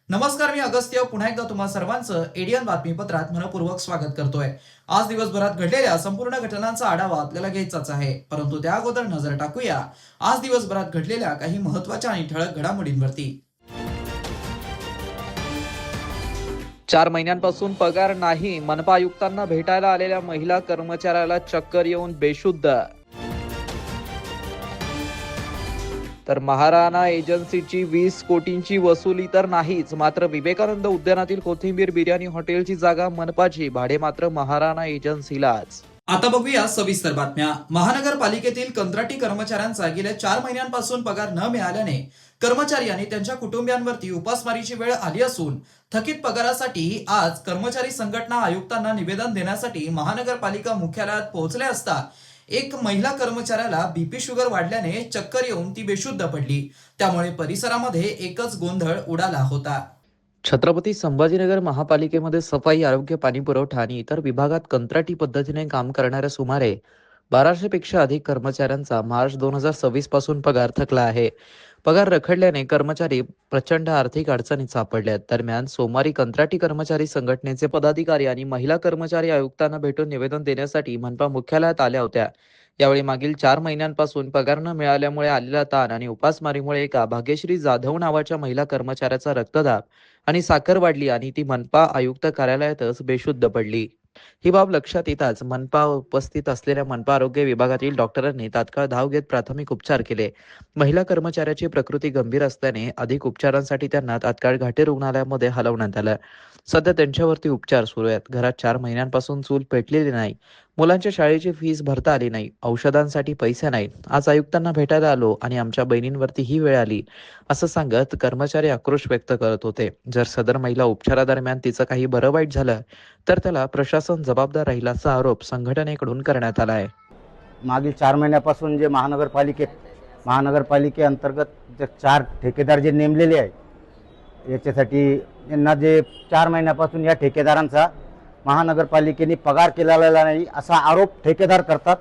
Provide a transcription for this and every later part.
नमस्कार, मी अगस्त्य पुन्हा एकदा तुम्हा सर्वांचं एडियन बातमीपत्रात मनपूर्वक स्वागत करतोय। आज दिवसभरात घडलेल्या संपूर्ण घटनांचा आढावा आपल्याला घ्यायचाच आहे, परंतु त्या अगोदर नजर टाकूया आज दिवसभरात घडलेल्या काही महत्त्वाच्या आणि ठळक घडामोडींवरती। 4 महिन्यांपासून पगार नाही, मनपा आयुक्तांना भेटायला आलेल्या महिला कर्मचाऱ्याला चक्कर येऊन बेशुद्ध। तर महाराणा एजन्सीची 20 कोटींची वसुली तर नाहीच, मात्र विवेकानंद उद्यानातील कोथिंबीर बिर्याणी हॉटेलची जागा मनपाची, भाडे मात्र महाराणा एजन्सीलाच। आता बघूया सविस्तर बातम्या। महानगरपालिकेतील कंत्राटी कर्मचाऱ्यांचा गेल्या 4 महिन्यांपासून पगार न मिळाल्याने कर्मचारी आणि त्यांच्या कुटुंबियांवरती उपासमारीची वेळ आली असून थकीत पगारासाठी आज कर्मचारी संघटना आयुक्तांना निवेदन देण्यासाठी महानगरपालिका मुख्यालयात पोहोचले असता एक महिला कर्मचाऱ्याला बीपी शुगर वाढल्याने चक्कर येऊन ती बेशुद्ध पडली। त्यामुळे परिसरामध्ये एकच गोंधळ उडाला होता। छत्रपती संभाजीनगर महापालिकेमध्ये सफाई, आरोग्य, पाणी पुरवठा आणि इतर विभागात कंत्राटी पद्धतीने काम करणाऱ्या सुमारे 1200 पेक्षा अधिक कर्मचाऱ्यांचा मार्च 2026 पासून पगार थकला आहे। पगार रखडल्याने कर्मचारी प्रचंड आर्थिक अडचणीत सापडल्यात। दरम्यान सोमवारी कंत्राटी कर्मचारी संघटनेचे पदाधिकारी आणि महिला कर्मचारी आयुक्तांना भेटून निवेदन देण्यासाठी मनपा मुख्यालयात आल्या होत्या। यावेळी मागील 4 महिन्यांपासून पगार न मिळाल्यामुळे आलेला ताण आणि उपासमारीमुळे एका भाग्यश्री जाधव नावाच्या महिला कर्मचाऱ्याचा रक्तदाब आणि साखर वाढली आणि ती मनपा आयुक्त कार्यालयातच बेशुद्ध पडली। ही बाब लक्षात येताच मनपा उपस्थित असलेल्या मनपा आरोग्य विभागातील डॉक्टरांनी तात्काळ धाव घेत प्राथमिक उपचार केले। महिला कर्मचाऱ्याची प्रकृती गंभीर असल्याने अधिक उपचारांसाठी त्यांना तात्काळ घाटी रुग्णालयामध्ये हलवण्यात आलं। सध्या त्यांच्यावरती उपचार सुरू आहेत। घरात 4 महिन्यांपासून चूल पेटलेली नाही, मुलांच्या शाळेची फीस भरता आली नाही, औषधांसाठी पैसे नाहीत। आज आयुक्तांना भेटायला आलो आणि आमच्या बहिणींवरती ही वेळ आली, असं सांगत कर्मचारी आक्रोश व्यक्त करत होते। जर सदर महिला उपचारादरम्यान तिचं काही बरं वाईट झालं तर त्याला प्रशासन जबाबदार राहील असा आरोप संघटनेकडून करण्यात आला आहे। मागील 4 महिन्यापासून जे महानगरपालिकेअंतर्गत जे 4 ठेकेदार जे नेमलेले आहेत, याच्यासाठी यांना जे 4 महिन्यापासून या ठेकेदारांचा महानगरपालिकेने पगार केलेला नाही असा आरोप ठेकेदार करतात।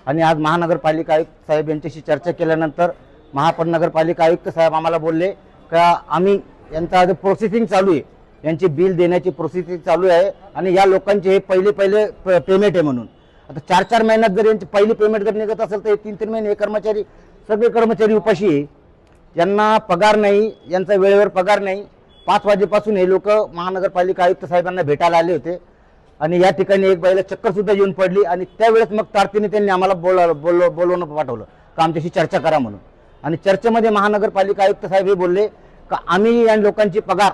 आणि आज महानगरपालिका आयुक्त साहेब यांच्याशी चर्चा केल्यानंतर महानगरपालिका आयुक्त साहेब आम्हाला बोलले का आम्ही यांचा आज प्रोसेसिंग चालू आहे, यांची बिल देण्याची प्रोसेसिंग चालू आहे आणि या लोकांचे हे पहिले पेमेंट आहे म्हणून। आता 4-4 महिन्यात जर यांची पहिली पेमेंट जर निघत असेल तर 3-3 महिने हे सगळे कर्मचारी उपाशी आहे, यांना पगार नाही, यांचा वेळेवर पगार नाही। 5 वाजेपासून हे लोक महानगरपालिका आयुक्त साहेबांना भेटायला आले होते आणि या ठिकाणी एक बाईला चक्कर सुद्धा येऊन पडली आणि त्यावेळेस मग तारतीने त्यांनी आम्हाला बोलवून पाठवलं का आमच्याशी चर्चा करा म्हणून। आणि चर्चेमध्ये महानगरपालिका आयुक्त साहेब हे बोलले का आम्ही या लोकांची पगार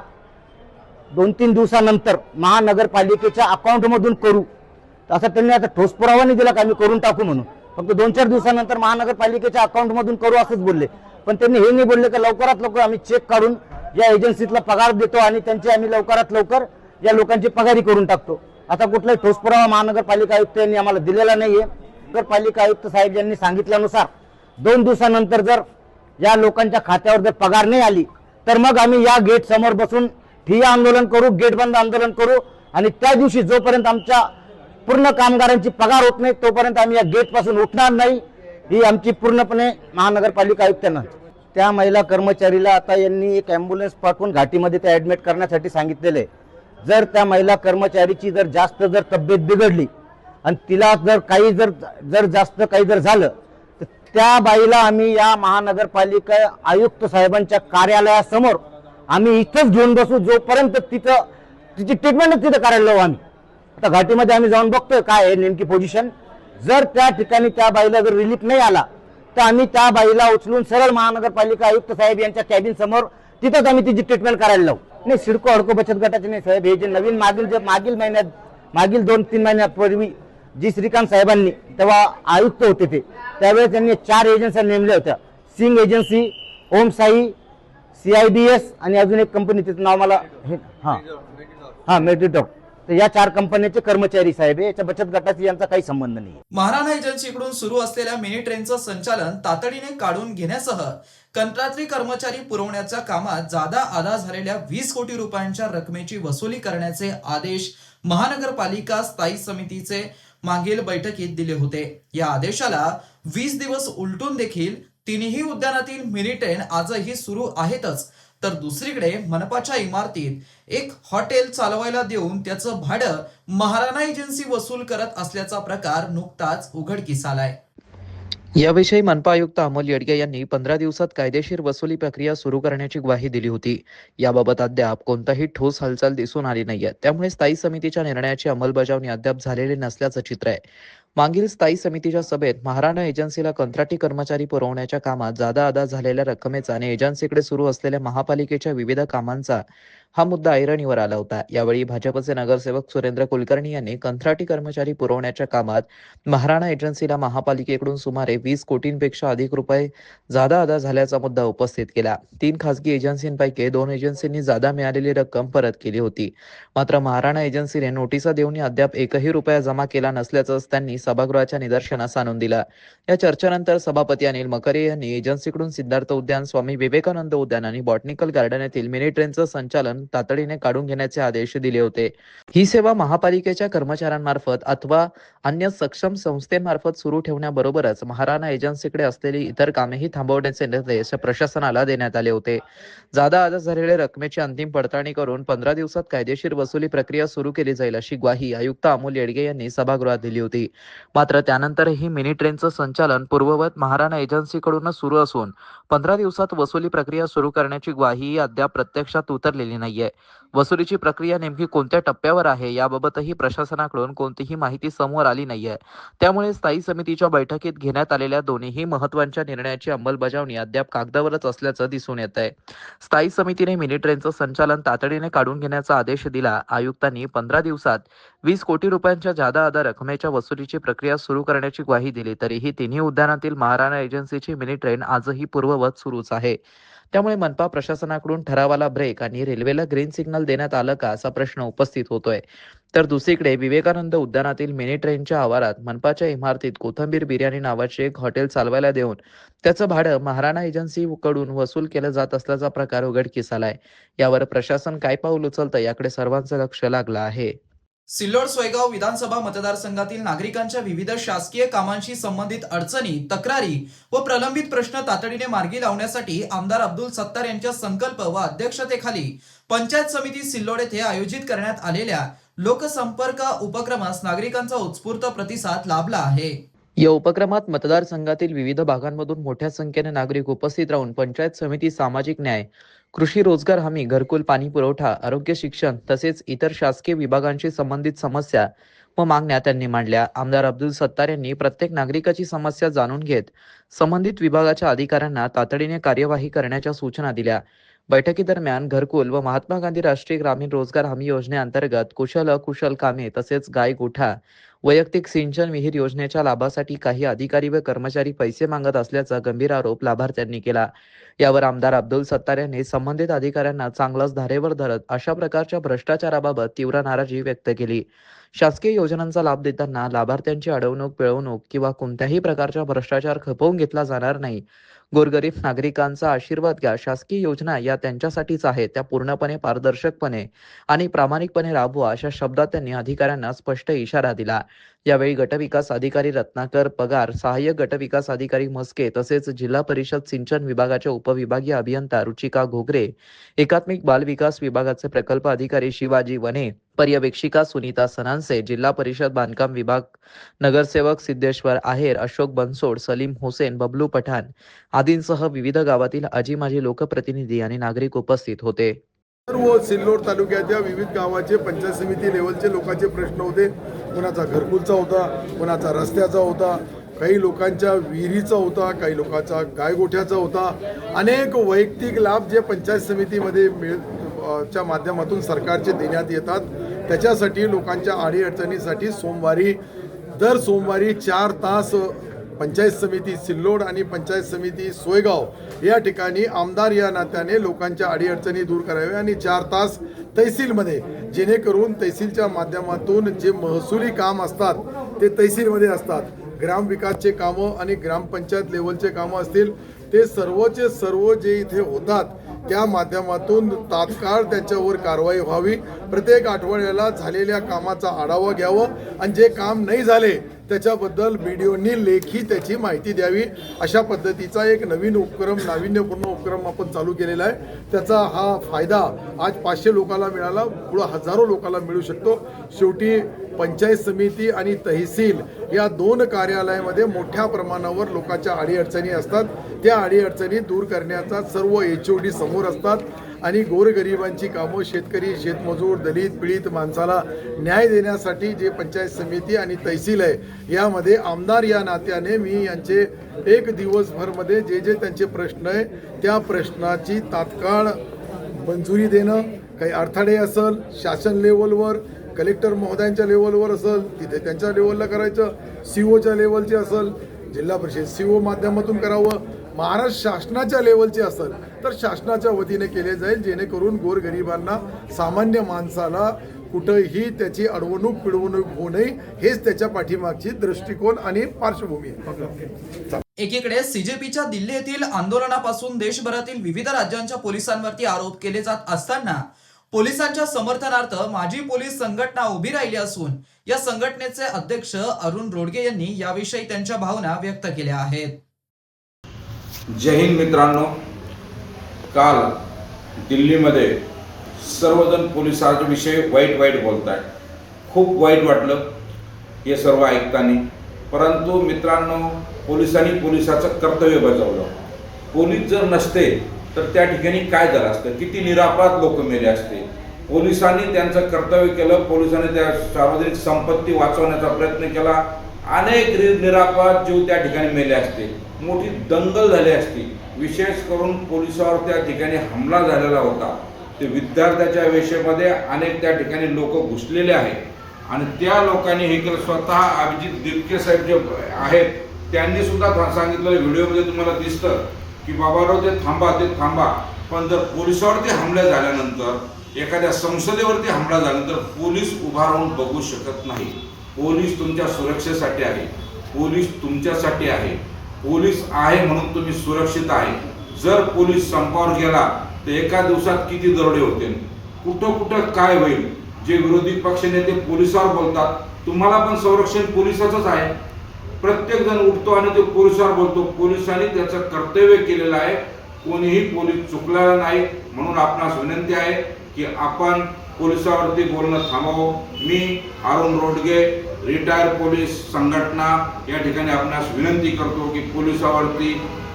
2-3 दिवसानंतर महानगरपालिकेच्या अकाउंटमधून करू, असं त्यांनी आता ठोस पुरावा नाही दिला का आम्ही करून टाकू म्हणून। फक्त 2-4 दिवसानंतर महानगरपालिकेच्या अकाउंटमधून करू असंच बोलले। पण त्यांनी हे नाही बोलले का लवकरात लवकर आम्ही चेक काढून या एजन्सीतला पगार देतो आणि त्यांची आम्ही लवकरात लवकर या लोकांची पगारी करून टाकतो। आता कुठलाही ठोस पुरावा महानगरपालिका आयुक्त यांनी आम्हाला दिलेला नाहीये। नगरपालिका आयुक्त साहेब यांनी सांगितल्यानुसार 2 दिवसानंतर जर या लोकांच्या खात्यावर जर पगार नाही आली तर मग आम्ही या गेट समोर बसून ठिय्या आंदोलन करू, गेट बंद आंदोलन करू आणि त्या दिवशी जोपर्यंत आमच्या पूर्ण कामगारांची पगार होत नाही तोपर्यंत आम्ही या गेट पासून उठणार नाही, ही आमची पूर्णपणे महानगरपालिका आयुक्तांना। त्या महिला कर्मचारीला आता यांनी एक ॲम्ब्युलन्स पाठवून घाटीमध्ये ते ॲडमिट करण्यासाठी सांगितलेले। जर त्या महिला कर्मचारीची जर जास्त जर तब्येत बिघडली आणि तिला जर जास्त काही झालं तर त्या बाईला आम्ही या महानगरपालिका आयुक्त साहेबांच्या कार्यालयासमोर आम्ही इथंच घेऊन बसू जोपर्यंत तिची ट्रीटमेंट तिथं करायला लावू आम्ही। आता घाटीमध्ये आम्ही जाऊन बघतोय काय आहे नेमकी पोझिशन। जर त्या ठिकाणी त्या बाईला जर रिलीफ नाही आला तर आम्ही त्या बाईला उचलून सरळ महानगरपालिका आयुक्त साहेब यांच्या कॅबिन समोर तिथंच आम्ही तिची ट्रीटमेंट करायला लावू। नाही, सिडको हडको बचत गटाचे नाही साहेब, हे जे नवीन मागील 2-3 महिन्यापूर्वी जी श्रीकांत साहेबांनी तेव्हा आयुक्त होते त्यावेळेस त्यांनी 4 एजन्सी नेमल्या होत्या, सिंग एजन्सी, ओम साई, CIDS आणि अजून एक कंपनी, तिचं नाव मला मेडिटॉक। तर या 4 कंपन्यांचे कर्मचारी साहेब आहे, याच्या बचत गटाशी यांचा काही संबंध नाही. महाराणा एजन्सीकडून सुरू असलेल्या मिनी ट्रेनचं संचालन तातडीने काढून घेण्यासह कंत्राटी कर्मचारी पुरवण्याच्या कामात जादा अदा झालेल्या 20 कोटी रुपयांच्या रकमेची वसुली करण्याचे आदेश महानगरपालिका स्थायी समितीचे मागील बैठकीत दिले होते. या आदेशाला 20 दिवस उलटून देखील तिन्ही उद्यानातील मिनी ट्रेन आजही सुरू आहेतच, तर दुसरीकडे मनपाच्या इमारतीत एक हॉटेल चालवायला देऊन त्याचं भाडं महाराणा एजन्सी वसूल करत असल्याचा प्रकार नुकताच उघडकीस आलाय. याविषयी मनपा आयुक्त अमोल येडगे यांनी 15 दिवसात कायदेशीर वसुली प्रक्रिया सुरू करण्याची ग्वाही दिली होती. याबाबत अद्याप कोणताही ठोस हालचाल दिसून आली नाहीये. त्यामुळे स्थायी समितीच्या निर्णयाची अंमलबजावणी अद्याप झालेली नसल्याचं चित्र आहे. मागील स्थायी समितीच्या सभेत महाराणा एजन्सीला कंत्राटी कर्मचारी पुरवण्याच्या कामात जादा अदा झालेल्या रकमेचा आणि एजन्सीकडे सुरू असलेल्या महापालिकेच्या विविध कामांचा हा मुद्दा ऐरणीवर आला होता. यावेळी भाजपचे नगरसेवक सुरेंद्र कुलकर्णी यांनी कंत्राटी कर्मचारी पुरवण्याच्या कामात महाराणा एजन्सीला महापालिकेकडून सुमारे 20 कोटींपेक्षा अधिक रुपये जादा अदा झाल्याचा मुद्दा उपस्थित केला. 3 खासगी एजन्सींपैकी 2 एजन्सींनी जादा मिळालेली रक्कम परत केली होती. मात्र महाराणा एजन्सीने नोटिसा देऊनही अद्याप एकही रुपया जमा केला नसल्याचं त्यांनी सभागृहाच्या निदर्शनास आणून दिलं. या चर्चेनंतर सभापती अनिल मकरे यांनी एजन्सीकडून सिद्धार्थ उद्यान, स्वामी विवेकानंद उद्यान आणि बॉटनिकल गार्डन येथील मिनी ट्रेनचं संचालन तातडीने काढून घेण्याचे आदेश दिले होते. ही सेवा महापालिकेच्या कर्मचाऱ्यांमार्फत अथवा अन्य सक्षम संस्थेमार्फत सुरू ठेवण्याबरोबरच महाराणा एजन्सीकडे असलेली इतर कामेही थांबवण्याचे निर्देश प्रशासनाला देण्यात आले होते. जादा अदा झालेल्या रकमेची अंतिम पडताळणी करून 15 दिवसात कायदेशीर वसुली प्रक्रिया सुरू केली जाईल अशी ग्वाही आयुक्त अमोल येडगे यांनी सभागृहात दिली होती. मात्र त्यानंतरही मिनी ट्रेनचं संचालन पूर्ववत महाराणा एजन्सीकडूनच सुरू असून 15 दिवसात वसुली प्रक्रिया सुरू करण्याची ग्वाही अद्याप प्रत्यक्षात उतरलेली नाहीये. वसुलीची प्रक्रिया नेमकी कोणत्या टप्प्यावर आहे याबाबतही प्रशासनाकडून कोणतीही माहिती समोर आली नाहीये. त्यामुळे स्थायी समितीच्या बैठकीत घेण्यात आलेल्या दोन्ही महत्त्वाच्या निर्णयाची अंमलबजावणी अद्याप कागदावरच असल्याचं दिसून येत आहे. स्थायी समितीने मिनी ट्रेनचं संचालन तातडीने काढून घेण्याचा आदेश दिला. आयुक्तांनी 15 दिवसात 20 कोटी रुपयांच्या जादा अदा रकमेच्या वसुलीची प्रक्रिया सुरू करण्याची ग्वाही दिली. तरीही तिन्ही उद्यानातील महाराणा एजन्सीची मिनी ट्रेन आजही पूर्ववत सुरूच आहे. त्यामुळे मनपा प्रशासनाकडून ठरावाला ब्रेक आणि रेल्वेला ग्रीन सिग्नल देण्यात आलं का असा प्रश्न उपस्थित होतोय. तर दुसरीकडे विवेकानंद उद्यानातील मिनी ट्रेनच्या आवारात मनपाच्या इमारतीत कोथंबीर बिर्याणी नावाचे एक हॉटेल चालवायला देऊन त्याचं भाडं महाराणा एजन्सीकडून वसूल केलं जात असल्याचा प्रकार उघडकीस आलाय. यावर प्रशासन काय पाऊल उचलतं याकडे सर्वांचं लक्ष लागलं आहे. सिल्लोड सोयगाव विधानसभा मतदारसंघातील नागरिकांच्या विविध शासकीय कामांशी संबंधित अडचणी, तक्रारी व प्रलंबित प्रश्न तातडीने मार्गी लावण्यासाठी आमदार अब्दुल सत्तार यांच्या संकल्प व अध्यक्षतेखाली पंचायत समिती सिल्लोड येथे आयोजित करण्यात आलेल्या लोकसंपर्क उपक्रमास नागरिकांचा उत्स्फूर्त प्रतिसाद लाभला आहे. या उपक्रमात मतदारसंघातील विविध भागांमधून मोठ्या संख्येने नागरिक उपस्थित राहून पंचायत समिती, सामाजिक न्याय, कृषी रोजगार हमी, घरकुल, पाणी पुरवठा, आरोग्य, शिक्षण तसेच इतर शासकीय विभागांशी संबंधित समस्या व मागण्या त्यांनी मांडल्या. आमदार अब्दुल सत्तार यांनी प्रत्येक नागरिकाची समस्या जाणून घेत संबंधित विभागाच्या अधिकाऱ्यांना तातडीने कार्यवाही करण्याच्या सूचना दिल्या. बैठकीदरम्यान घरकुल व महात्मा गांधी राष्ट्रीय ग्रामीण रोजगार हमी योजनेअंतर्गत कुशल अकुशल कामे तसेच गाय गोठा, वैयक्तिक सिंचन विहीर योजनेच्या लाभासाठी काही अधिकारी व कर्मचारी पैसे मागत असल्याचा गंभीर आरोप लाभार्थ्यांनी केला. यावर आमदार अब्दुल सत्तार यांनी संबंधित अधिकाऱ्यांना चांगलाच धारेवर धरत अशा प्रकारच्या भ्रष्टाचाराबाबत तीव्र नाराजी व्यक्त केली. शासकीय योजनांचा लाभ देताना लाभार्थ्यांची अडवणूक, पिळवणूक किंवा कोणत्याही प्रकारचा भ्रष्टाचार खपवून घेतला जाणार नाही. गोरगरीब नागरिकांचा आशीर्वाद घ्या. शासकीय योजना या त्यांच्यासाठीच आहेत, त्या पूर्णपणे पारदर्शकपणे आणि प्रामाणिकपणे राबवा अशा शब्दात त्यांनी अधिकाऱ्यांना स्पष्ट इशारा दिला. यावेळी गटविकास अधिकारी रत्नाकर पगार, सहाय्यक गटविकास अधिकारी मस्के तसेच जिल्हा परिषद सिंचन विभागाच्या उपविभागीय अभियंता रुचिका घोगरे, एकात्मिक बाल विकास विभागाचे प्रकल्प अधिकारी शिवाजी वने, पर्यवेक्षिका सुनीता सनान्से, जिल्हा परिषद बांधकाम विभाग नगरसेवक सिद्धेश्वर आहेर, अशोक बनसोड, सलीम हुसेन, बबलू पठाण आदींसह विविध गावातील आजी माजी लोकप्रतिनिधी आणि नागरिक उपस्थित होते. सर्व सिल्लोड तालुक्याच्या विविध गावाचे पंचायत समिती लेवलचे लोकांचे प्रश्न होते. कोणाचा घरकुलचा होता, कोणाचा रस्त्याचा होता, काही लोकांच्या विहिरीचा होता, काही लोकांचा गायगोठ्याचा होता. अनेक वैयक्तिक लाभ जे पंचायत समितीमध्ये च्या माध्यमातून सरकारचे देण्यात येतात, त्याच्यासाठी लोकांच्या अडीअडचणीसाठी दर सोमवारी 4 तास पंचायत समिती सिल्लोड आणि पंचायत समिती सोयगाव या ठिकाणी आमदार या नात्याने लोकांच्या अडीअडचणी दूर कराव्या आणि 4 तास तहसीलमध्ये, जेणेकरून तहसीलच्या माध्यमातून जे महसुली काम असतात ते तहसीलमध्ये असतात. ग्रामविकासचे कामं आणि ग्रामपंचायत लेवलचे कामं असतील ते सर्वचे सर्व जे इथे होतात त्या माध्यमातून तात्काळ त्याच्यावर कारवाई व्हावी. प्रत्येक आठवड्याला झालेल्या कामाचा आढावा घ्यावं आणि जे काम नाही झाले त्याच्याबद्दल BDOनी लेखी त्याची माहिती द्यावी. अशा पद्धतीचा एक नवीन उपक्रम, नाविन्यपूर्ण उपक्रम आपण चालू केलेला आहे. त्याचा हा फायदा आज 500 लोकांना मिळाला, पुढं हजारो लोकांना मिळू शकतो. शेवटी पंचायत समिती आणि तहसील या 2 कार्यालयामध्ये मोठ्या प्रमाणावर लोकांच्या अडीअडचणी असतात. त्या अडीअडचणी दूर करण्याचा सर्व HOD समोर असतात आणि गोरगरिबांची कामं, शेतकरी, शेतमजूर, दलित, पीडित माणसाला न्याय देण्यासाठी जे पंचायत समिती आणि तहसील आहे यामध्ये आमदार या नात्याने मी यांचे एक दिवसभरमध्ये जे जे त्यांचे प्रश्न आहे त्या प्रश्नाची तात्काळ मंजुरी देणं, काही अडथळे असेल शासन लेवलवर, कलेक्टर महोदयांच्या लेवलवर असेल तिथे त्यांच्या लेवलला करायचं, CO च्या लेवलचे असेल जिल्हा परिषद CO माध्यमातून करावं, महाराष्ट्र शासनाच्या लेवलचे असेल तर शासनाच्या वतीने केले जाईल, जेणेकरून गोरगरिबांना, सामान्य माणसाला कुठंही त्याची अडवणूक पिडवणूक होऊ नये. हेच त्याच्या पाठीमागची दृष्टिकोन आणि पार्श्वभूमी आहे. एकीकडे CJPच्या दिल्ली येथील आंदोलनापासून देशभरातील विविध राज्यांच्या पोलिसांवरती आरोप केले जात असताना पोलिसांच्या समर्थनार्थ माजी पोलीस संघटना उभी राहिली असून या संघटनेचे अध्यक्ष अरुण रोडगे यांनी याविषयी त्यांच्या भावना व्यक्त केल्या आहेत. जय हिंद मित्रांनो, काल दिल्लीमध्ये सर्वजण पोलिसांच्या विषयी वाईट बोलत आहेत. खूप वाईट वाटलं हे सर्व ऐकताना. परंतु मित्रांनो, पोलिसांनी पोलिसाचं कर्तव्य बजावलं. पोलीस जर नसते तर त्या ठिकाणी काय झालं असतं, किती निरापराध लोक मेले असते. पोलिसांनी त्यांचं कर्तव्य केलं, पोलिसांनी त्या सार्वजनिक संपत्ती वाचवण्याचा प्रयत्न केला. अनेक निरापराध जीव त्या ठिकाणी मेले असते, मोठी दंगल झाली असती. विशेष करून पोलिसावर त्या ठिकाणी हमला झालेला होता. ते विद्यार्थ्याच्या वेशेमध्ये अनेक त्या ठिकाणी लोक घुसलेले आहेत आणि त्या लोकांनी हे केलं. स्वतः अभिजित दिपके साहेब जे आहेत त्यांनी सुद्धा सांगितलं, व्हिडिओमध्ये तुम्हाला दिसतं की बाबाराव ते थांबा. पण जर पोलिसावरती हमला झाल्यानंतर, एखाद्या संसदेवरती हमला झाल्यानंतर पोलीस उभा राहून बघू शकत नाही. पोलीस तुमच्या सुरक्षेसाठी आहे, पोलीस तुमच्यासाठी आहे. पोलीस आहे म्हणून तुम्ही सुरक्षित आहे. जर पोलीस संपावर गेला तर एका दिवसात किती दरोडे होतील, कुठं काय होईल. जे विरोधी पक्षनेते पोलिसावर बोलतात, तुम्हाला पण संरक्षण पोलिसाचंच आहे. प्रत्येक जण उठतो आणि ते पोलिसावर बोलतो. पोलिसांनी त्याचं कर्तव्य केलेलं आहे, कोणीही पोलीस चुकलेला नाही. म्हणून आपणास विनंती आहे की आपण पोलिसावरती बोलणं थांबवावं. मी अरुण रोडगे, रिटायर पोलीस संघटना या ठिकाणी आपणास विनंती करतो की पोलिसावरती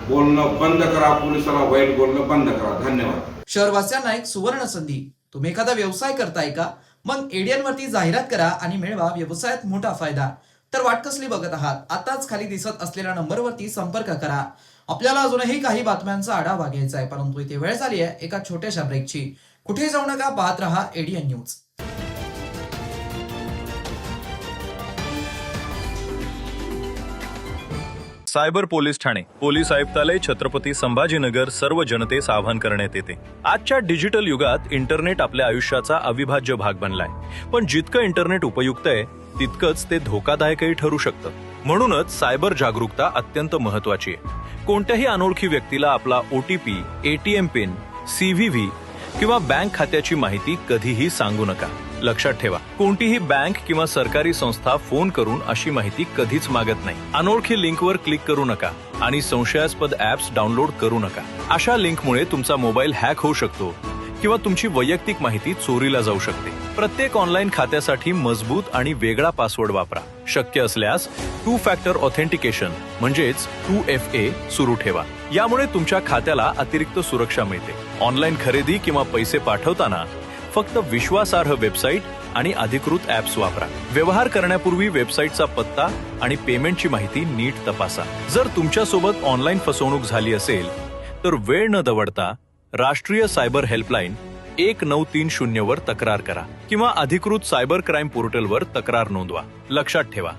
बोलणं बंद करा, पोलिसाला वाईट बोलणं बंद करा. धन्यवाद. शहरवासियांना एक सुवर्ण संधी. तुम्ही एखादा व्यवसाय करताय का? मग ADN वरती जाहिरात करा आणि मिळवा व्यवसायात मोठा फायदा. तर वाट कसली बघत आहात? आताच खाली दिसत असलेल्या नंबरवरती संपर्क करा. आपल्याला अजूनही काही बातम्यांचा आढावा घ्यायचा आहे, परंतु इथे वेळ झाली आहे एका छोट्याशा ब्रेकची. कुठे जाऊ नका, पाहत रहा ADN news. Cyber police Thane police आयुक्तालय छत्रपती संभाजीनगर सर्व जनतेस आवाहन करण्यात येते. आजच्या डिजिटल युगात इंटरनेट आपल्या आयुष्याचा अविभाज्य भाग बनलाय. पण जितकं इंटरनेट उपयुक्त आहे तितकंच ते धोकादायकही ठरू शकतं. म्हणूनच सायबर जागरूकता अत्यंत महत्वाची आहे. कोणत्याही अनोळखी व्यक्तीला आपला OTP, ATM पिन, CVV किंवा बँक खात्याची माहिती कधीही सांगू नका. लक्षात ठेवा, कोणतीही बँक किंवा सरकारी संस्था फोन करून अशी माहिती कधीच मागत नाही. अनोळखी लिंकवर क्लिक करू नका आणि संशयास्पद ऍप्स डाउनलोड करू नका. अशा लिंकमुळे तुमचा मोबाईल हॅक होऊ शकतो किंवा तुमची वैयक्तिक माहिती चोरीला जाऊ शकते. प्रत्येक ऑनलाईन खात्यासाठी मजबूत आणि वेगळा पासवर्ड वापरा. शक्य असल्यास 2 फॅक्टर ऑथेंटिकेशन म्हणजेच 2FA सुरू ठेवा. यामुळे तुमच्या खात्याला अतिरिक्त सुरक्षा मिळते. ऑनलाईन खरेदी किंवा पैसे पाठवताना फक्त विश्वासार्ह वेबसाईट आणि अधिकृत ऍप्स वापरा. व्यवहार करण्यापूर्वी वेबसाईटचा पत्ता आणि पेमेंटची माहिती नीट तपासा. जर तुमच्यासोबत ऑनलाईन फसवणूक झाली असेल तर वेळ न दवडता राष्ट्रीय सायबर हेल्पलाईन 1930 वर तक्रार करा किंवा अधिकृत सायबर क्राईम पोर्टलवर तक्रार नोंदवा. लक्षात ठेवा,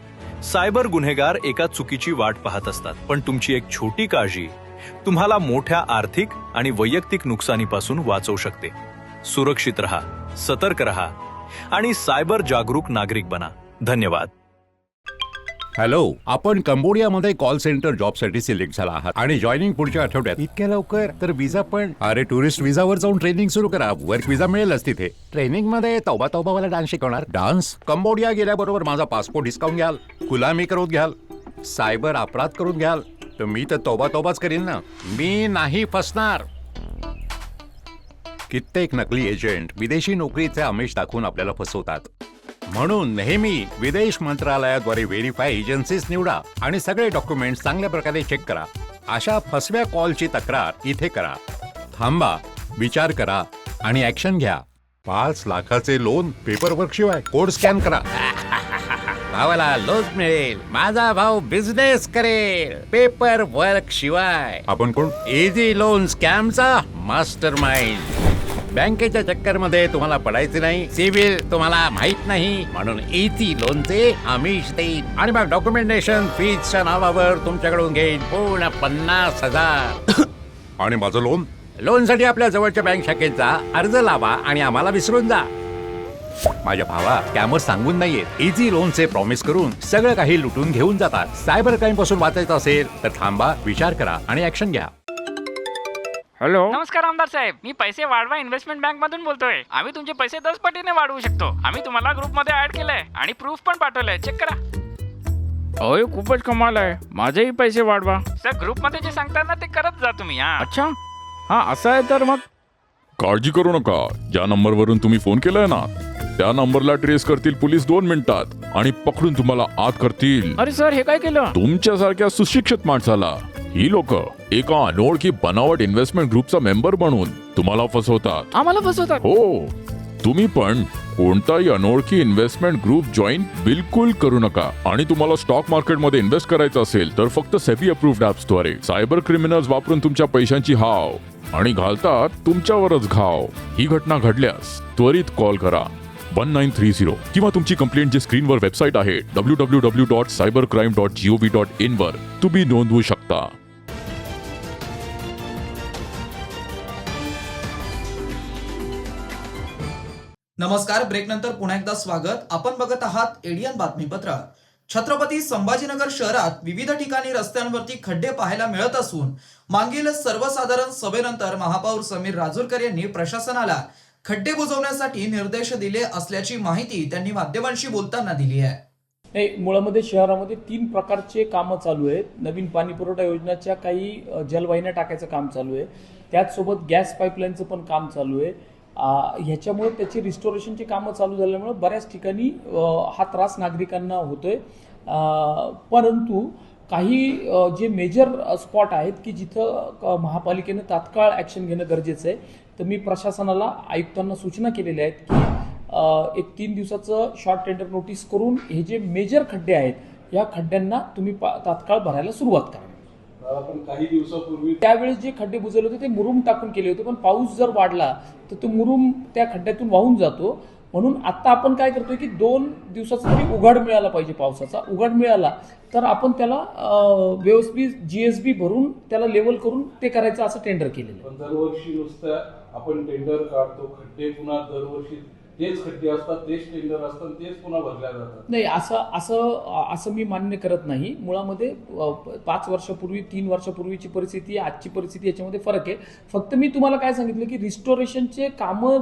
सायबर गुन्हेगार एका चुकीची वाट पाहत असतात, पण तुमची एक छोटी काळजी तुम्हाला मोठ्या आर्थिक आणि वैयक्तिक नुकसानीपासून वाचवू शकते. सुरक्षित रहा, सतर्क रहा आणि सायबर जागरूक नागरिक बना. धन्यवाद. हॅलो, आपण कंबोडियामध्ये कॉल सेंटर जॉबसाठी सिलेक्ट झाला आहात आणि जॉईनिंग पुढच्या आठवड्यात. इतक्या लवकर? तर विजा पण? अरे, टुरिस्ट विजावर जाऊन ट्रेनिंग सुरू करा. वर्क विजा मिळेलच तिथे. ट्रेनिंग मध्ये तौबा तौबावाला डान्स शिकवणार. डान्स? कंबोडिया गेल्याबरोबर माझा पासपोर्ट हिसकावून घ्याल, गुलामी करून घ्याल, सायबर अपराध करून घ्याल, तर मी तर तौबा तौबाच करीन ना. मी नाही फसणार. कित्येक नकली एजंट विदेशी नोकरीचे आमिष दाखवून आपल्याला फसवतात. म्हणून नेहमी विदेश मंत्रालयाद्वारे व्हेरीफाय एजन्सीज निवडा आणि सगळे डॉक्युमेंट्स चांगल्या प्रकारे चेक करा. अशा फसव्या कॉलची तक्रार इथे करा. थांबा, विचार करा आणि ऍक्शन घ्या. 5 लाखाचे लोन पेपरवर्क शिवाय. कोड स्कॅन करा. भावाला लोन मिळेल. माझा भाऊ बिझनेस करेल पेपर वर्क शिवाय. आपण कोण? इझी लोन स्कॅमचा मास्टर माइंड. बँकेच्या चक्कर मध्ये तुम्हाला पडायचे नाही. सिव्हिल तुम्हाला माहित नाही, म्हणून इझी लोनचे आमिष देईन आणि मग डॉक्युमेंटेशन फीजच्या नावावर तुमच्याकडून घेईन पूर्ण 50,000. आणि माझं लोन? लोनसाठी आपल्या जवळच्या बँक शाखेत जा, अर्ज लावा आणि आम्हाला विसरून जा. माझ्या भावा, स्कॅमर्स सांगून नाहीयेत. इझी लोनचे प्रॉमिस करून सगळं काही लुटून घेऊन जातात. सायबर क्राईम पासून वाचायचं असेल तर थांबा, विचार करा आणि ऍक्शन घ्या. हॅलो, नमस्कार आमदार साहेब. मी पैसे वाढवा इन्व्हेस्टमेंट बँक मधून बोलतोय. आम्ही तुमचे पैसे 10 पटीने वाढवू शकतो. आम्ही तुम्हाला ग्रुप मध्ये ऍड केलंय आणि प्रूफ पण पाठवलंय. चेक करा. अय, खूपच कमाल आहे. माझेही पैसे वाढवा. सर, ग्रुप मध्ये जे सांगतात ना ते करत जा तुम्ही. अच्छा, हा असं आहे तर मग. काळजी करू नका. ज्या नंबरवरून तुम्ही फोन केलाय ना त्या नंबरला ट्रेस करतील पोलीस 2 मिनिटात आणि पकडून तुम्हाला आत करतील. अरे सर, हे काय केलं? तुमच्यासारख्या सुशिक्षित माणसाला ही लोक एका अनोळखी बनावट इन्व्हेस्टमेंट ग्रुपचा मेंबर बनवून तुम्हाला फसवतात. आम्हाला फसवतात? हो, तुम्ही पण कोणताही अनोळखी इन्व्हेस्टमेंट ग्रुप जॉईन बिलकुल करू नका. आणि तुम्हाला स्टॉक मार्केटमध्ये इन्व्हेस्ट करायचं असेल तर फक्त सेबी अप्रूव्ड ऍप्सद्वारे. सायबर क्रिमिनल्स वापरून तुमच्या पैशांची हाव आणि घालतात तुमच्यावरच घाव. ही घटना घडल्यास त्वरित कॉल करा 1930 किंवा तुमची कंप्लेंट जी स्क्रीनवर वेबसाईट आहे www.cybercrime.gov.in वर तुम्ही नोंदवू शकता. नमस्कार. ब्रेक नंतर पुन्हा एकदा स्वागत. आपण बघत आहात एडियन बातमीपत्र. छत्रपती संभाजीनगर शहरात विविध ठिकाणी रस्त्यांवरती खड्डे पाहायला मिळत असून मागील सर्वसाधारण सभेनंतर महापौर समीर राजूरकर यांनी प्रशासनाला खड्डे बुजवण्यासाठी निर्देश दिले असल्याची माहिती त्यांनी माध्यमांशी बोलताना दिली आहे. मुळामध्ये शहरामध्ये 3 प्रकारचे कामं चालू आहेत. नवीन पाणी पुरवठा योजनेच्या काही जलवाहिन्या टाकायचं काम चालू आहे. त्याचसोबत गॅस पाईपलाईनचं पण काम चालू आहे. ह्याच्यामुळे त्याची रिस्टोरेशनची कामं चालू झाल्यामुळे बऱ्याच ठिकाणी हा त्रास नागरिकांना होतोय. परंतु काही जे मेजर स्पॉट आहेत की जिथं महापालिकेनं तात्काळ ॲक्शन घेणं गरजेचं आहे. तर मी प्रशासनाला, आयुक्तांना सूचना केलेल्या आहेत की एक 3 दिवसाचं शॉर्ट टेंडर नोटीस करून हे जे मेजर खड्डे आहेत या खड्ड्यांना तुम्ही तात्काळ भरायला सुरुवात करा. आपण काही दिवसापूर्वी त्यावेळेस जे खड्डे बुजवले होते ते मुरुम टाकून केले होते, पण पाऊस जर वाढला तर तो मुरुम त्या खड्ड्यातून वाहून जातो. म्हणून आता आपण काय करतोय की 2 दिवसाचा तरी उघाड मिळाला पाहिजे. पावसाचा उघाड मिळाला तर आपण त्याला व्यवस्थित GSB भरून त्याला लेवल करून ते करायचं असं टेंडर केलेलं आहे. दरवर्षी नुसतं आपण टेंडर काढतो, खड्डे पुन्हा दरवर्षी तेच खड्डे असतात, तेच टेंडर असतात, तेच पुन्हा भरल्या जातात. नाही, असं मी मान्य करत नाही. मुळामध्ये 5 वर्षापूर्वी 3 वर्षापूर्वीची परिस्थिती, आजची परिस्थिती याच्यामध्ये फरक आहे. फक्त मी तुम्हाला काय सांगितलं की रिस्टोरेशनचे कामं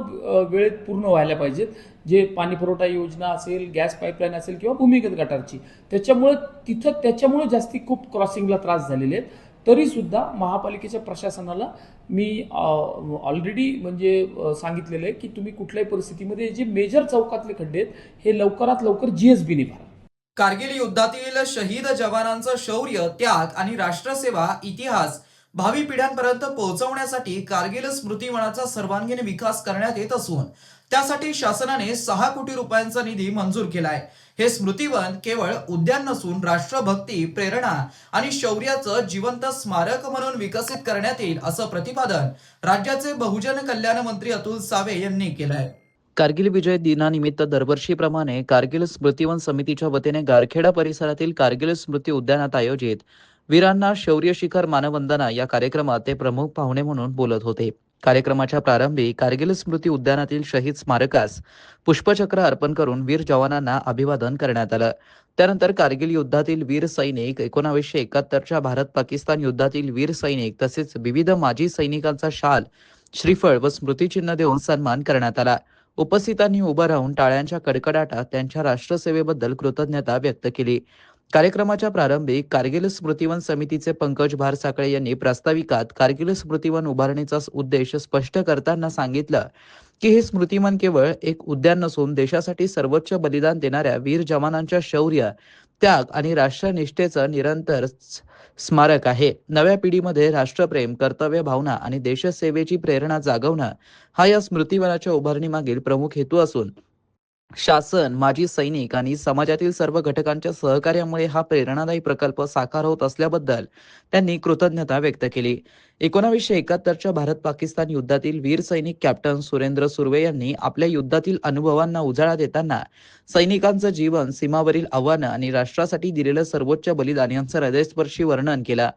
वेळेत पूर्ण व्हायला पाहिजेत. जे पाणी पुरवठा योजना असेल, गॅस पाईपलाईन असेल किंवा भूमिगत गटारची, त्याच्यामुळे जास्ती खूप क्रॉसिंगला त्रास झालेले आहेत. तरीसुद्धा महापालिकेच्या प्रशासनाला मी ऑलरेडी म्हणजे सांगितलेलं आहे की तुम्ही कुठल्याही परिस्थितीमध्ये जे मेजर चौकातले खड्डे आहेत हे लवकरात लवकर GSBने भरा. कारगिल युद्धातील शहीद जवानांचं शौर्य, त्याग आणि राष्ट्रसेवा इतिहास भावी पिढ्यांपर्यंत पोहोचवण्यासाठी कारगिल स्मृतिवनाचा सर्वांगीण विकास करण्यात येत असून त्यासाठी शासनाने 6 कोटी रुपयांचा निधी मंजूर केलाय. हे स्मृतिवन केवळ उद्यान नसून राष्ट्रभक्ती, प्रेरणा आणि शौर्याचं जिवंत स्मारक म्हणून विकसित करण्यात येईल असं प्रतिपादन राज्याचे बहुजन कल्याण मंत्री अतुल सावे यांनी केलंय. कारगिल विजय दिनानिमित्त दरवर्षीप्रमाणे कारगिल स्मृतिवन समितीच्या वतीने गारखेडा परिसरातील कारगिल स्मृती उद्यानात आयोजित वीरांना शौर्य शिखर मानवंदना या कार्यक्रमात ते प्रमुख पाहुणे म्हणून बोलत होते. कार्यक्रमाच्या प्रारंभी कारगिल स्मृती उद्यानातील शहीद स्मारकास पुष्पचक्र अर्पण करून वीर जवानांना अभिवादन करण्यात आलं. त्यानंतर कारगिल युद्धातील वीर सैनिक, 1971च्या भारत पाकिस्तान युद्धातील वीर सैनिक तसेच विविध माजी सैनिकांचा शाल, श्रीफळ व स्मृतिचिन्ह देऊन सन्मान करण्यात आला. उपस्थितांनी उभं राहून टाळ्यांच्या कडकडाटात त्यांच्या राष्ट्रसेवेबद्दल कृतज्ञता व्यक्त केली. कार्यक्रमाच्या प्रारंभी कारगिल स्मृतिवन समितीचे पंकज भारसाकळे यांनी प्रास्ताविकात कारगिल स्मृतिवन उभारणीचा उद्देश स्पष्ट करताना सांगितलं की हे स्मृतिवन केवळ एक उद्यान नसून देशासाठी सर्वोच्च बलिदान देणाऱ्या वीर जवानांच्या शौर्य, त्याग आणि राष्ट्रनिष्ठेचं निरंतर स्मारक आहे. नव्या पिढीमध्ये राष्ट्रप्रेम, कर्तव्य भावना आणि देशसेवेची प्रेरणा जागवणं हा या स्मृतिवनाच्या उभारणीमागील प्रमुख हेतू असून शासन, माजी सैनिक आणि समाजातील सर्व घटकांच्या सहकार्यामुळे हा प्रेरणादायी प्रकल्प साकार होत असल्याबद्दल त्यांनी कृतज्ञता व्यक्त केली. 1971च्या भारत पाकिस्तान युद्धातील वीर सैनिक कॅप्टन सुरेंद्र सुर्वे यांनी आपल्या युद्धातील अनुभवांना उजाळा देताना सैनिकांचं जीवन, सीमावरील आव्हानं आणि राष्ट्रासाठी दिलेलं सर्वोच्च बलिदान यांचं हृदयस्पर्शी वर्णन केलं.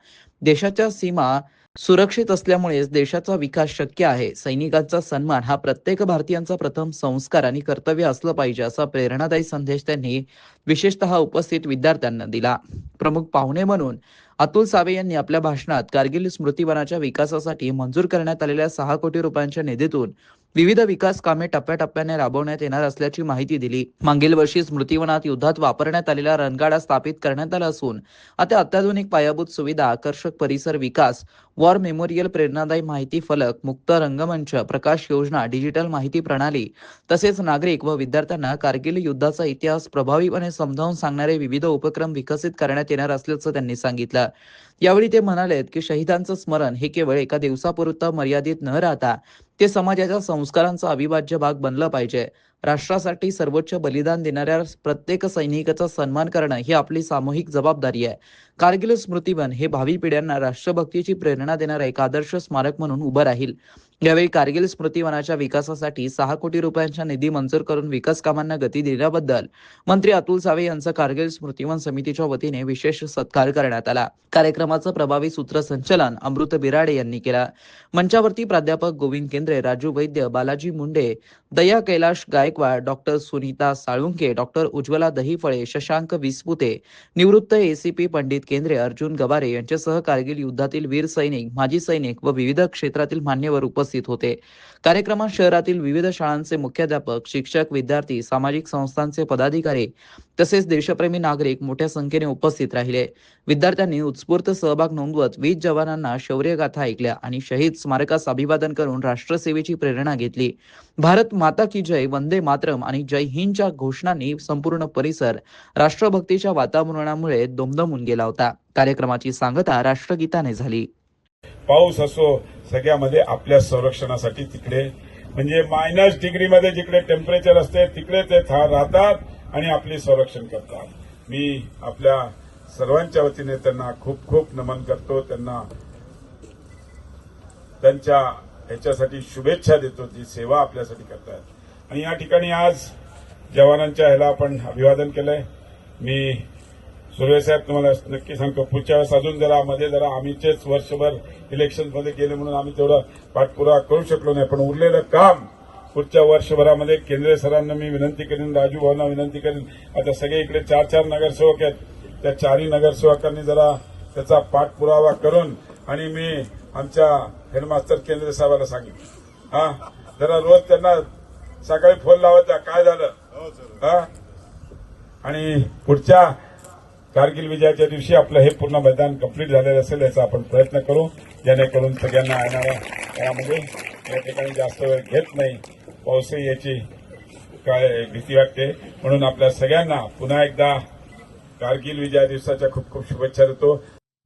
देशाच्या सीमा सुरक्षित असल्यामुळेच देशाचा विकास शक्य आहे. सैनिकांचा सन्मान हा प्रत्येक भारतीयांचा प्रथम संस्कार आणि कर्तव्य असलं पाहिजे असा प्रेरणादायी संदेश त्यांनी विशेषतः उपस्थित विद्यार्थ्यांना दिला. प्रमुख पाहुणे म्हणून अतुल सावे यांनी आपल्या भाषणात कारगिल स्मृतिवनाच्या विकासासाठी मंजूर करण्यात आलेल्या 6 कोटी रुपयांच्या निधीतून विविध विकास कामे टप्प्याटप्प्याने राबवण्यात येणार असल्याची माहिती दिली. मागील वर्षी स्मृतिवनात युद्धात वापरण्यात आलेला रणगाडा स्थापित करण्यात आला असून आता अत्याधुनिक पायाभूत सुविधा, आकर्षक परिसर विकास, वॉर मेमोरियल, प्रेरणादायी माहिती फलक, मुक्त रंगमंच, प्रकाश योजना, डिजिटल माहिती प्रणाली तसेच नागरिक व विद्यार्थ्यांना कारगिल युद्धाचा इतिहास प्रभावीपणे समजावून सांगणारे विविध उपक्रम विकसित करण्यात येणार असल्याचं त्यांनी सांगितलं. यावेळी ते म्हणालेत की शहीदांचं स्मरण हे केवळ एका दिवसापुरतं मर्यादित न राहता ते समाजाच्या संस्कारांचा अविभाज्य भाग बनलं पाहिजे. राष्ट्रासाठी सर्वोच्च बलिदान देणाऱ्या प्रत्येक सैनिकाचा सन्मान करणं ही आपली सामूहिक जबाबदारी आहे. कारगिल स्मृतिवन हे भावी पिढ्यांना राष्ट्रभक्तीची प्रेरणा देणारं एक आदर्श स्मारक म्हणून उभं राहील. यावेळी कारगिल स्मृतिवनाच्या विकासासाठी 6 कोटी रुपयांचा निधी मंजूर करून विकास कामांना गती दिल्याबद्दल मंत्री अतुल सावे यांचा कारगिल स्मृतिवन समितीच्या वतीने विशेष सत्कार करण्यात आला. कार्यक्रमाचं प्रभावी सूत्रसंचालन अमृत बिराडे यांनी केला. मंचावरती प्राध्यापक गोविंद केंद्रे, राजू वैद्य, बालाजी मुंडे, दया कैलाश गायकवाड, डॉक्टर सुनीता साळुंके, डॉक्टर उज्ज्वला दहीफळे, शशांक विसपुते, निवृत्त एसीपी पंडित केंद्रे, अर्जुन गवारे यांच्यासह कारगिल युद्धातील वीर सैनिक, माजी सैनिक व विविध क्षेत्रातील मान्यवर उपस्थित होते. कार्यक्रमात शहरातील विविध शाळांचे मुख्याध्यापक, शिक्षक, विद्यार्थी, सामाजिक संस्थांचे पदाधिकारी तसेच देशप्रेमी नागरिक मोठ्या संख्येने उपस्थित राहिले. विद्यार्थ्यांनी उत्स्फूर्त सहभाग नोंदवत वीर जवानांना शौर्यगाथा ऐकल्या आणि शहीद स्मारकास अभिवादन करून राष्ट्रसेवेची प्रेरणा घेतली. भारत माता की जय, वंदे मातरम आणि जय हिंदच्या घोषणांनी संपूर्ण परिसर राष्ट्रभक्तीच्या वातावरणामुळे दुमदुमून गेला होता. कार्यक्रमाची सांगता राष्ट्रगीताने झाली. पाऊस असो, सगळ्यामध्ये आपल्या संरक्षणासाठी तिकडे म्हणजे -डिग्रीमध्ये जिकडे टेम्परेचर असते तिकडे ते राहतात आणि आपले संरक्षण करतात. मी आपल्या सर्वांच्या वतीने त्यांना खूप खूप नमन करतो. त्यांना त्यांच्या ह्याच्यासाठी शुभेच्छा देतो, जी सेवा आपल्यासाठी करतात. आणि या ठिकाणी आज जवानांच्या ह्याला आपण अभिवादन केलंय. मी सुर्वे साहेब तुम्हाला नक्की सांगतो, पुढच्या वेळेस अजून जरा आम्हीचेच वर्षभर इलेक्शनमध्ये गेले म्हणून आम्ही तेवढा पाठपुरावा करू शकलो नाही, पण उरलेलं काम पुढच्या वर्षभरामध्ये केंद्रीय सरांना मी विनंती करेन, राजू भाऊंना विनंती करेन. आता सगळे इकडे 4 नगरसेवक आहेत, त्या 4 नगरसेवकांनी जरा त्याचा पाठपुरावा करून आणि मी आमच्या हेडमास्टर केंद्रे साहेबाला सांगितलं, जरा रोज त्यांना सकाळी फोन लावायचा, काय झालं, आणि पुढच्या कारगिल विजयाच्या दिवशी आपलं हे पूर्ण मैदान कंप्लीट झालेलं असेल याचा आपण प्रयत्न करू, जेणेकरून सगळ्यांना येणाऱ्या काळामध्ये या ठिकाणी जास्त वेळ घेत नाही. पावसही याची काय भीती वाटते, म्हणून आपल्या सगळ्यांना पुन्हा एकदा कारगिल विजया दिवसाच्या खूप खूप शुभेच्छा देतो.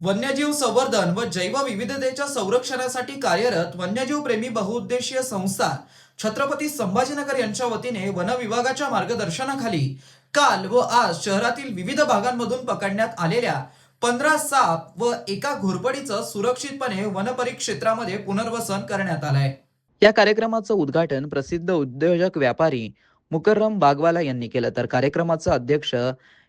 वन्यजीव संवर्धन व जैवविविधतेच्या संरक्षणासाठी कार्यरत वन्यजीव प्रेमी बहुउद्देशीय संस्था छत्रपती संभाजीनगर यांच्या वतीने वन विभागाच्या मार्गदर्शनाखाली काल व आज शहरातील विविध भागांमधून पकडण्यात आलेल्या 15 साप व एका घोरपडीचं सुरक्षितपणे वनपरिक्षेत्रामध्ये पुनर्वसन करण्यात आलंय. या कार्यक्रमाचं उद्घाटन प्रसिद्ध उद्योजक व्यापारी मुकर्रम बागवाला यांनी केलं, तर कार्यक्रमाचं अध्यक्ष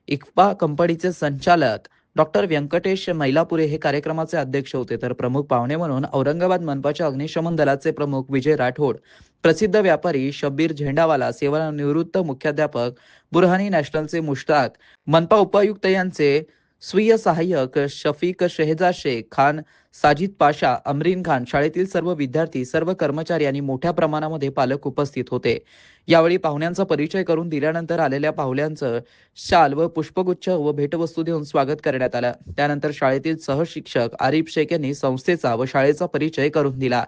इक्फा कंपनीचे संचालक डॉक्टर व्यंकटेश मैलापुरे हे कार्यक्रमाचे अध्यक्ष होते. तर प्रमुख पाहुणे म्हणून औरंगाबाद मनपाच्या अग्निशमन दलाचे प्रमुख विजय राठोड, प्रसिद्ध व्यापारी शब्बीर झेंडावाला, सेवानिवृत्त मुख्याध्यापक बुरहानी नॅशनलचे मुश्ताक, मनपा उपायुक्त यांचे स्वीय सहाय्यक शफीक शेहजाद शेख खान, साजिद पाशा, अमरीन खान, शाळेतील सर्व विद्यार्थी, सर्व कर्मचारी आणि मोठ्या प्रमाणामध्ये पालक उपस्थित होते. यावेळी पाहुण्यांचा परिचय करून दिल्यानंतर आलेल्या पाहुण्यांचं शाल व पुष्पगुच्छ व भेटवस्तू देऊन स्वागत करण्यात आलं. त्यानंतर शाळेतील सहशिक्षक आरिफ शेख यांनी संस्थेचा व शाळेचा परिचय करून दिला.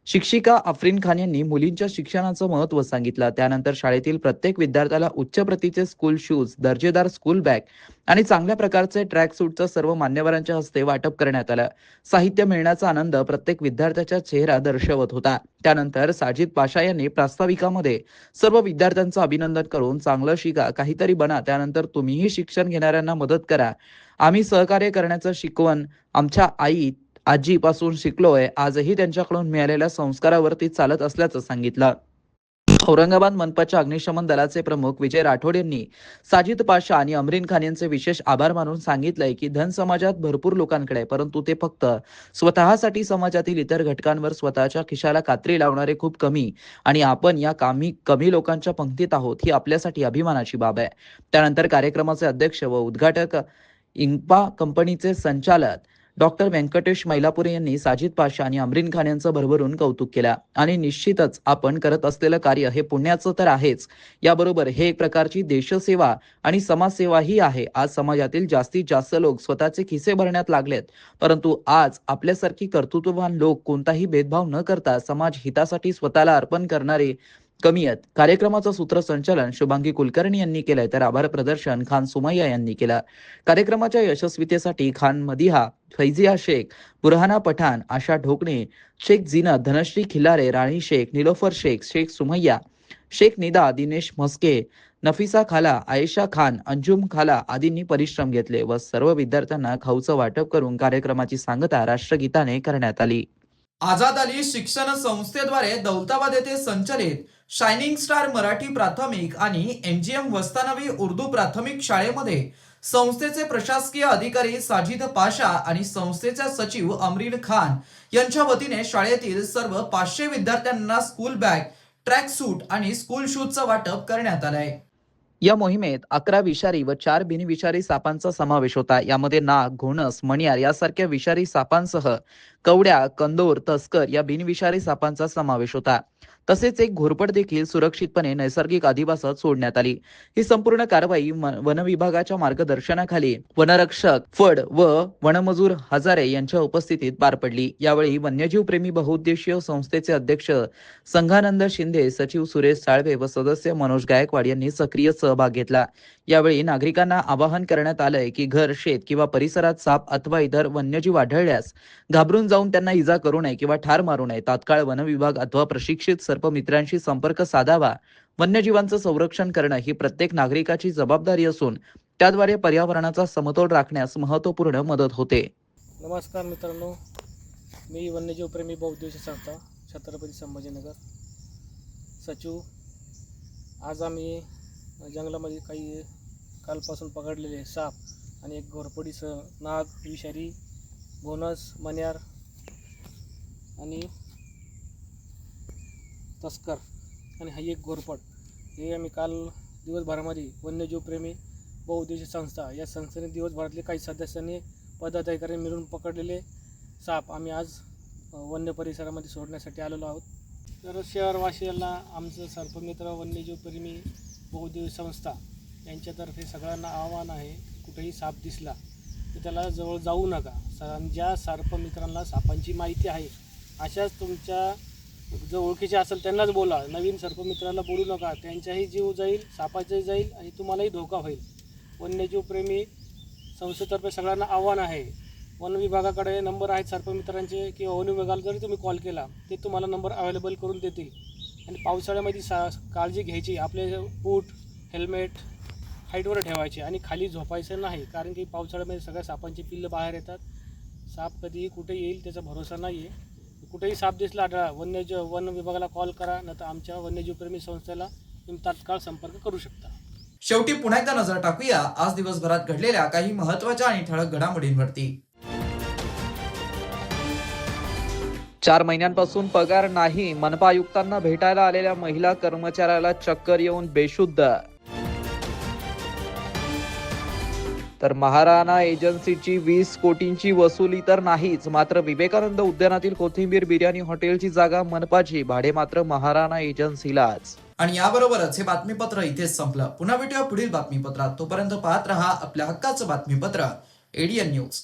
शिक्षिका आफरीन खान यांनी मुलींच्या शिक्षणाचं महत्त्व सांगितलं. त्यानंतर शाळेतील प्रत्येक विद्यार्थ्याला उच्च प्रतीचे स्कूल शूज, दर्जेदार स्कूल बॅग आणि चांगल्या प्रकारचे ट्रॅक सूटचं सर्व मान्यवरांच्या हस्ते वाटप करण्यात आलं. साहित्य मिळण्याचा आनंद प्रत्येक विद्यार्थ्याच्या चेहरा दर्शवत होता. त्यानंतर साजिद पाशा यांनी प्रास्ताविकामध्ये सर्व विद्यार्थ्यांचं अभिनंदन करून चांगलं शिका, काहीतरी बना, त्यानंतर तुम्हीही शिक्षण घेणाऱ्यांना मदत करा. आम्ही सहकार्य करण्याचं शिकवण आमच्या आजीपासून शिकलोय, आजही त्यांच्याकडून मिळालेल्या संस्कारावरती चालत असल्याचं सांगितलं. औरंगाबाद मनपाच्या अग्निशमन दलाचे प्रमुख विजय राठोड यांनी साजिद पाशा आणि अमरीन खान यांचे विशेष आभार मानून सांगितलंय की धन समाजात भरपूर लोकांकडे, परंतु ते फक्त स्वतःसाठी समाजातील इतर घटकांवर स्वतःच्या खिशाला कात्री लावणारे खूप कमी, आणि आपण या कमी लोकांच्या पंक्तीत आहोत, ही आपल्यासाठी अभिमानाची बाब आहे. त्यानंतर कार्यक्रमाचे अध्यक्ष व उद्घाटक इक्फा कंपनीचे संचालक डॉक्टर व्यंकटेश मैलापुरे यांनी साजिद पाशा आणि अमरीन खान यांचं भरभरून कौतुक केलं आणि निश्चितच आपण करत असलेलं कार्य हे पुण्याचं तर आहेच, याबरोबर हे एक प्रकारची देशसेवा आणि समाजसेवाही आहे. आज समाजातील जास्तीत जास्त लोक स्वतःचे खिसे भरण्यात लागलेत, परंतु आज आपल्यासारखी कर्तृत्ववान लोक कोणताही भेदभाव न करता समाज हितासाठी स्वतःला अर्पण करणारे कमी आहेत. कार्यक्रमाचं सूत्रसंचालन शुभांगी कुलकर्णी यांनी केलंय, तर आभार प्रदर्शन खान सुमैया यांनी केलं. कार्यक्रमाच्या यशस्वीतेसाठी खान मदिहा, फैजिया शेख, बुरहाना पठाण, आशा ढोकणे, शेख झीनत, धनश्री खिल्लारे, राणी शेख, निलोफर शेख, शेख सुमैया, शेख निदा, दिनेश म्हस्के, नफिसा खाला, आयशा खान, अंजुम खाला आदींनी परिश्रम घेतले व सर्व विद्यार्थ्यांना खाऊचं वाटप करून कार्यक्रमाची सांगता राष्ट्रगीताने करण्यात आली. आझाद अली शिक्षण संस्थेद्वारे दौलताबाद येथे संचलित शायनिंग स्टार मराठी प्राथमिक आणि MGM वस्तानवी उर्दू प्राथमिक शाळेमध्ये संस्थेचे प्रशासकीय अधिकारी साजिद पाशा आणि संस्थेचे सचिव अमरीन खान यांच्या वतीने शाळेतील सर्व 500 विद्यार्थ्यांना स्कूल बॅग, ट्रॅक सूट आणि स्कूल शूजचं वाटप करण्यात आलंय. या मोहिमेत 11 विषारी व 4 बिनविषारी सापांचा समावेश होता. यामध्ये नाग, घोणस, मणियार यासारख्या विषारी सापांसह कवड्या, कंदोर, तस्कर या बिनविषारी सापांचा समावेश होता. तसेच एक घोरपड देखील सुरक्षितपणे नैसर्गिक अधिवासात सोडण्यात आली. ही संपूर्ण कारवाई वन विभागाच्या मार्गदर्शनाखाली वनरक्षक फड व वनमजूर हजारे यांच्या उपस्थितीत पार पडली. यावेळी वन्यजीव प्रेमी बहुउद्देशीय संस्थेचे अध्यक्ष संघानंद शिंदे, सचिव सुरेश साळवे व सदस्य मनोज गायकवाड यांनी सक्रिय सहभाग घेतला. यावेळी नागरिकांना आवाहन करण्यात आलंय की घर, शेत किंवा परिसरात साप अथवा इतर वन्यजीव आढळल्यास घाबरून जाऊन त्यांना इजा करू नये किंवा ठार मारू नये. तात्काळ वन विभाग अथवा प्रशिक्षित सर्पमित्रांशी संपर्क साधावा. वन्यजीवांचं संरक्षण करणं ही प्रत्येक नागरिकाची जबाबदारी असून त्याद्वारे पर्यावरणाचा समतोल राखण्यास महत्त्वपूर्ण मदत होते. नमस्कार मित्रांनो, मी वन्यजीव प्रेमी बहुउद्देशीय संस्था छत्रपती संभाजीनगर सचिव. आज आम्ही जंगलामध्ये काही कालपासून पकडलेले साप आणि एक घोरपडीसह नाग, विषारी, घोणस, मण्यार आणि तस्कर आणि हा एक घोरपड, हे आम्ही काल दिवसभरामध्ये वन्यजीव प्रेमी बहुउद्देशीय संस्था या संस्थेने दिवसभरातले काही सदस्यांनी, पदाधिकारी मिळून पकडलेले साप आम्ही आज वन्य परिसरामध्ये सोडण्यासाठी आलेलो आहोत. तर शहरवासियांना आमचं सर्पमित्र वन्यजीव प्रेमी बहुउद्देशीय संस्था यांच्यातर्फे सगळ्यांना आवाहन आहे, कुठेही साप दिसला तर त्याला जवळ जाऊ नका. ज्या सर्पमित्रांना सापांची माहिती आहे अशाच तुमच्या जो ओळखीचे असेल त्यांनाच बोला. नवीन सर्पमित्राला बोलू नका, त्यांचाही जीव जाईल, सापाचाही जाईल आणि तुम्हालाही धोका होईल. वन्यजीव प्रेमी संस्थेतर्फे सगळ्यांना आव्हान आहे. वन विभागाकडे नंबर आहेत सर्पमित्रांचे किंवा वन विभागाला जरी तुम्ही कॉल केला ते तुम्हाला नंबर अवेलेबल करून देतील. आणि पावसाळ्यामध्ये काळजी घ्यायची, आपले बूट, हेल्मेट हाईटवर ठेवायचे आणि खाली झोपायचं नाही, कारण की पावसाळ्यामध्ये सगळ्या सापांची पिल्लं बाहेर येतात. साप कधीही कुठे येईल त्याचा भरोसा नाही आहे. कुठेही साप दिसला आढळला वन विभागाला कॉल करा, नंतर आमच्या वन्यजीवप्रेमी संस्थेला तुम्ही तात्काळ संपर्क करू शकता. शेवटी पुन्हा एकदा नजर टाकूया आज दिवसभरात घडलेल्या काही महत्त्वाच्या आणि ठळक घडामोडींवरती. 4 महिन्यांपासून पगार नाही, मनपा आयुक्तांना भेटायला आलेल्या महिला कर्मचाऱ्याला चक्कर येऊन बेशुद्ध. तर महाराणा एजन्सीची 20 कोटींची वसुली तर नाहीच, मात्र विवेकानंद उद्यानातील कोथिंबीर बिर्याणी हॉटेलची जागा मनपाची, भाडे मात्र महाराणा एजन्सीलाच. आणि याबरोबरच हे बातमीपत्र इथेच संपलं. पुन्हा भेटूया पुढील बातमीपत्रात. तोपर्यंत पाहत रहा आपल्या हक्काचं बातमीपत्र ADN न्यूज.